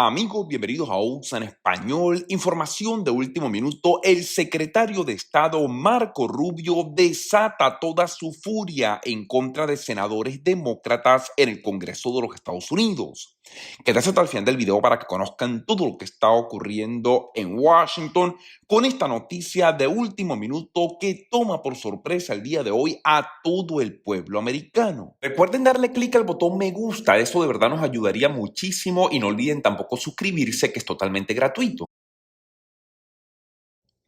Amigos, bienvenidos a USA en español. Información de último minuto. El secretario de Estado Marco Rubio desata toda su furia en contra de senadores demócratas en el Congreso de los Estados Unidos. Quédense hasta el final del video para que conozcan todo lo que está ocurriendo en Washington con esta noticia de último minuto que toma por sorpresa el día de hoy a todo el pueblo americano. Recuerden darle clic al botón me gusta, eso de verdad nos ayudaría muchísimo y no olviden tampoco suscribirse, que es totalmente gratuito.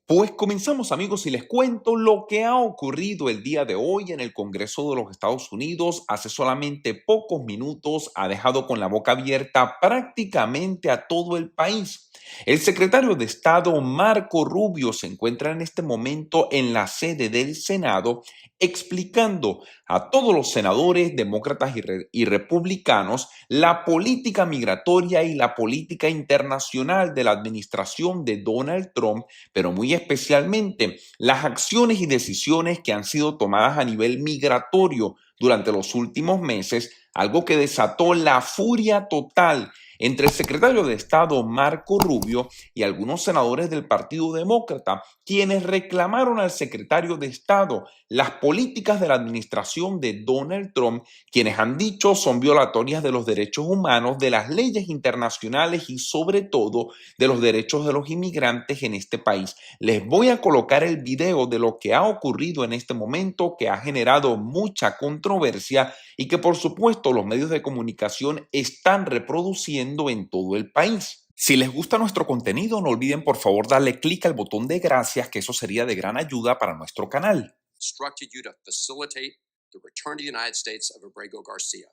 Pues comenzamos, amigos, y les cuento lo que ha ocurrido el día de hoy en el Congreso de los Estados Unidos. Hace solamente pocos minutos ha dejado con la boca abierta prácticamente a todo el país. El secretario de Estado Marco Rubio se encuentra en este momento en la sede del Senado explicando a todos los senadores demócratas y republicanos la política migratoria y la política internacional de la administración de Donald Trump, pero muy especialmente las acciones y decisiones que han sido tomadas a nivel migratorio durante los últimos meses, algo que desató la furia total entre el secretario de Estado Marco Rubio y algunos senadores del Partido Demócrata, quienes reclamaron al secretario de Estado las políticas de la administración de Donald Trump, quienes han dicho son violatorias de los derechos humanos, de las leyes internacionales y sobre todo de los derechos de los inmigrantes en este país. Les voy a colocar el video de lo que ha ocurrido en este momento, que ha generado mucha controversia y que por supuesto los medios de comunicación están reproduciendo en todo el país. Si les gusta nuestro contenido, no olviden por favor darle clic al botón de gracias, que eso sería de gran ayuda para nuestro canal. Instructed you to facilitate the return to the United States of Abrego Garcia,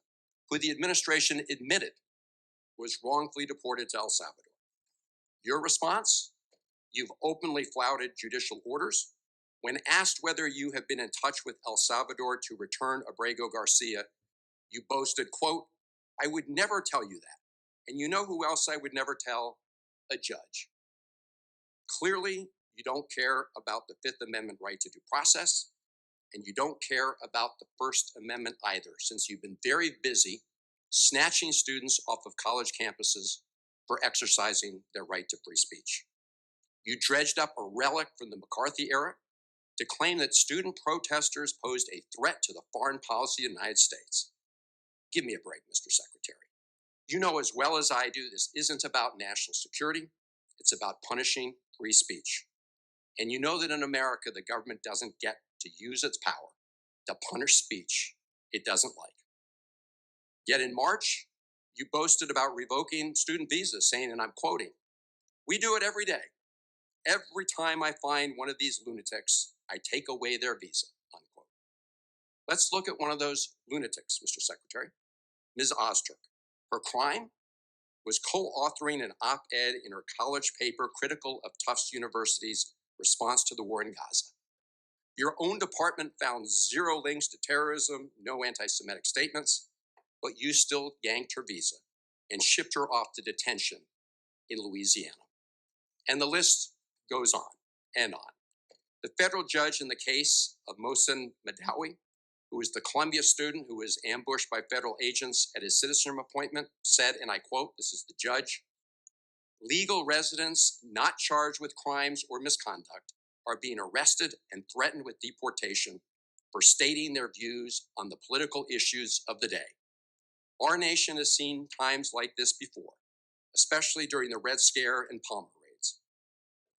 who the administration admitted was wrongfully deported to El Salvador. Your response? You've openly flouted judicial orders. When asked whether you have been in touch with El Salvador to return Abrego Garcia, you boasted, quote, "I would never tell you that. And you know who else I would never tell? A judge." Clearly, you don't care about the Fifth Amendment right to due process, and you don't care about the First Amendment either, since you've been very busy snatching students off of college campuses for exercising their right to free speech. You dredged up a relic from the McCarthy era to claim that student protesters posed a threat to the foreign policy of the United States. Give me a break, Mr. Secretary. You know as well as I do this isn't about national security, it's about punishing free speech. And you know that in America, the government doesn't get to use its power to punish speech it doesn't like. Yet in March, you boasted about revoking student visas, saying, and I'm quoting, "We do it every day. Every time I find one of these lunatics, I take away their visa," unquote. Let's look at one of those lunatics, Mr. Secretary, Ms. Ozturk. Her crime was co-authoring an op-ed in her college paper critical of Tufts University's response to the war in Gaza. Your own department found zero links to terrorism, no anti-Semitic statements, but you still yanked her visa and shipped her off to detention in Louisiana. And the list goes on and on. The federal judge in the case of Mohsen Madawi, who was the Columbia student who was ambushed by federal agents at his citizenship appointment, said, and I quote, this is the judge, "Legal residents not charged with crimes or misconduct are being arrested and threatened with deportation for stating their views on the political issues of the day. Our nation has seen times like this before, especially during the Red Scare and Palmer raids.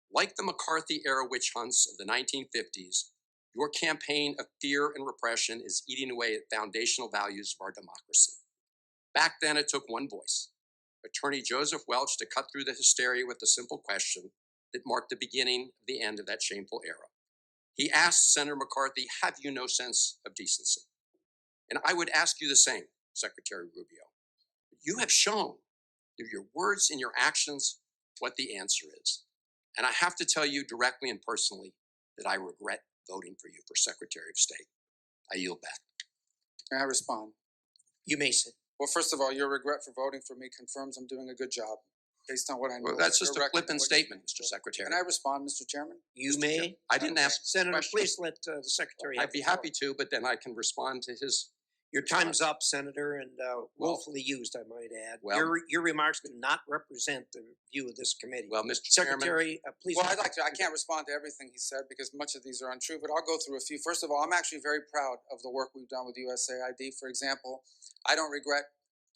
Like the McCarthy-era witch hunts of the 1950s, your campaign of fear and repression is eating away at foundational values of our democracy. Back then, it took one voice, Attorney Joseph Welch, to cut through the hysteria with a simple question that marked the beginning of the end of that shameful era. He asked Senator McCarthy, have you no sense of decency? And I would ask you the same, Secretary Rubio. You have shown through your words and your actions what the answer is. And I have to tell you directly and personally that I regret voting for you for Secretary of State. I yield back. May I respond? You may sit. Well, first of all, your regret for voting for me confirms I'm doing a good job based on what I know. Well, that's just a flippant statement, Mr. Secretary. Can I respond, Mr. Chairman? You Mr. may. Chairman? I didn't ask Senator, questions. please let the Secretary. I'd be happy to, but then I can respond to his Your time's up, Senator, and willfully used, I might add. well- Your remarks do not represent the view of this committee. Well, Mr. Chairman, Secretary, please. Well, I can't respond to everything he said because much of these are untrue, but I'll go through a few. First of all, I'm actually very proud of the work we've done with USAID. For example, I don't regret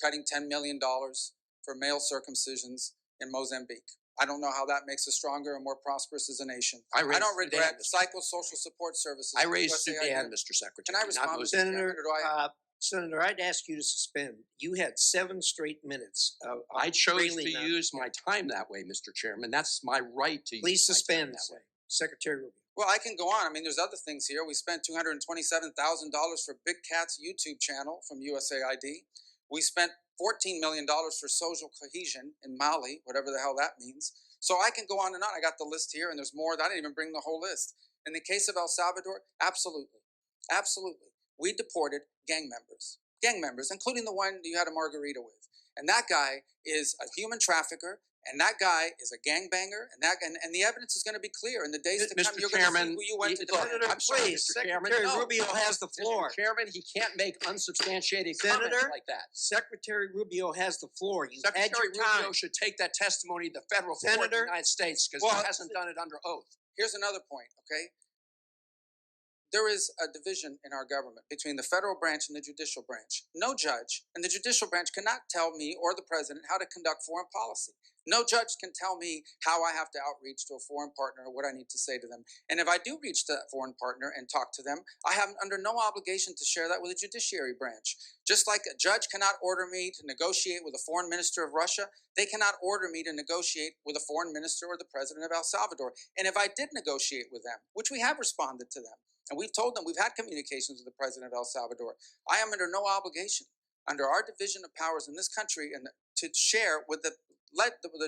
cutting $10 million for male circumcisions in Mozambique. I don't know how that makes us stronger and more prosperous as a nation. I don't regret psychosocial support services. I for raised USAID. Sudan, Mr. Secretary. Can I respond, not Mr. Mozambique. Chairman, or do I? Senator, I'd ask you to suspend. You had 7 straight minutes. I chose railing to them. use my time that way, Mr. Chairman. That's my right to Please use my time suspend. that way. Secretary Rubio. Well, I can go on. I mean, there's other things here. We spent $227,000 for Big Cat's YouTube channel from USAID. We spent $14 million for social cohesion in Mali, whatever the hell that means. So I can go on and on. I got the list here, and there's more. I didn't even bring the whole list. In the case of El Salvador, absolutely. Absolutely. We deported gang members, including the one you had a margarita with. And that guy is a human trafficker, and that guy is a gangbanger, and the evidence is going to be clear in the days to come. Mr. You're going to see Chairman, who you went to look, defend. I'm sorry, Please, Mr. Chairman. Secretary No. Rubio has the floor. Mr. Chairman, he can't make unsubstantiated comments Senator, like that. Secretary Rubio has the floor. You've had Secretary your time. Rubio should take that testimony to the federal court of the Senator, United States because well, he hasn't done it under oath. Here's another point, okay? There is a division in our government between the federal branch and the judicial branch. No judge in the judicial branch cannot tell me or the president how to conduct foreign policy. No judge can tell me how I have to outreach to a foreign partner or what I need to say to them. And if I do reach to that foreign partner and talk to them, I have under no obligation to share that with the judiciary branch. Just like a judge cannot order me to negotiate with a foreign minister of Russia, they cannot order me to negotiate with a foreign minister or the president of El Salvador. And if I did negotiate with them, which we have responded to them, and we've told them, we've had communications with the president of El Salvador, I am under no obligation, under our division of powers in this country, and to share with the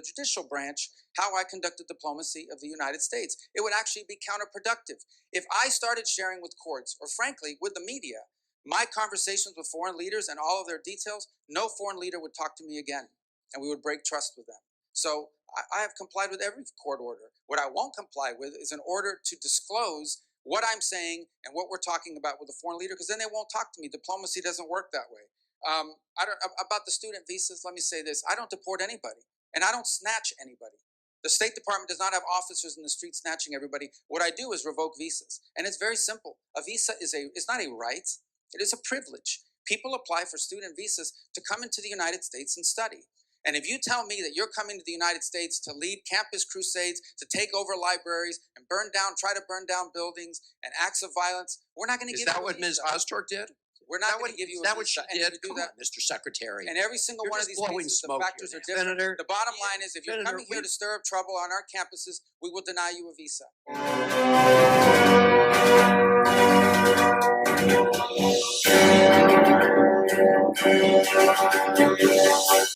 judicial branch how I conducted diplomacy of the United States. It would actually be counterproductive. If I started sharing with courts, or frankly, with the media, my conversations with foreign leaders and all of their details, no foreign leader would talk to me again, and we would break trust with them. So I have complied with every court order. What I won't comply with is an order to disclose what I'm saying and what we're talking about with a foreign leader, because then they won't talk to me. Diplomacy doesn't work that way. About the student visas, let me say this. I don't deport anybody, and I don't snatch anybody. The State Department does not have officers in the street snatching everybody. What I do is revoke visas, and it's very simple. A visa is not a right, it is a privilege. People apply for student visas to come into the United States and study. And if you tell me that you're coming to the United States to lead campus crusades, to take over libraries and try to burn down buildings and acts of violence, we're not going to give you a visa. Is that what Ms. Ostork did? We're not going to give you a visa. Is that what she and if did? you do Come that, on, Mr. Secretary. and every single You're one of just these blowing cases, the smoke factors here are now. different. Senator, The bottom line is, if you're Senator, coming here to stir up trouble on our campuses, we will deny you a visa.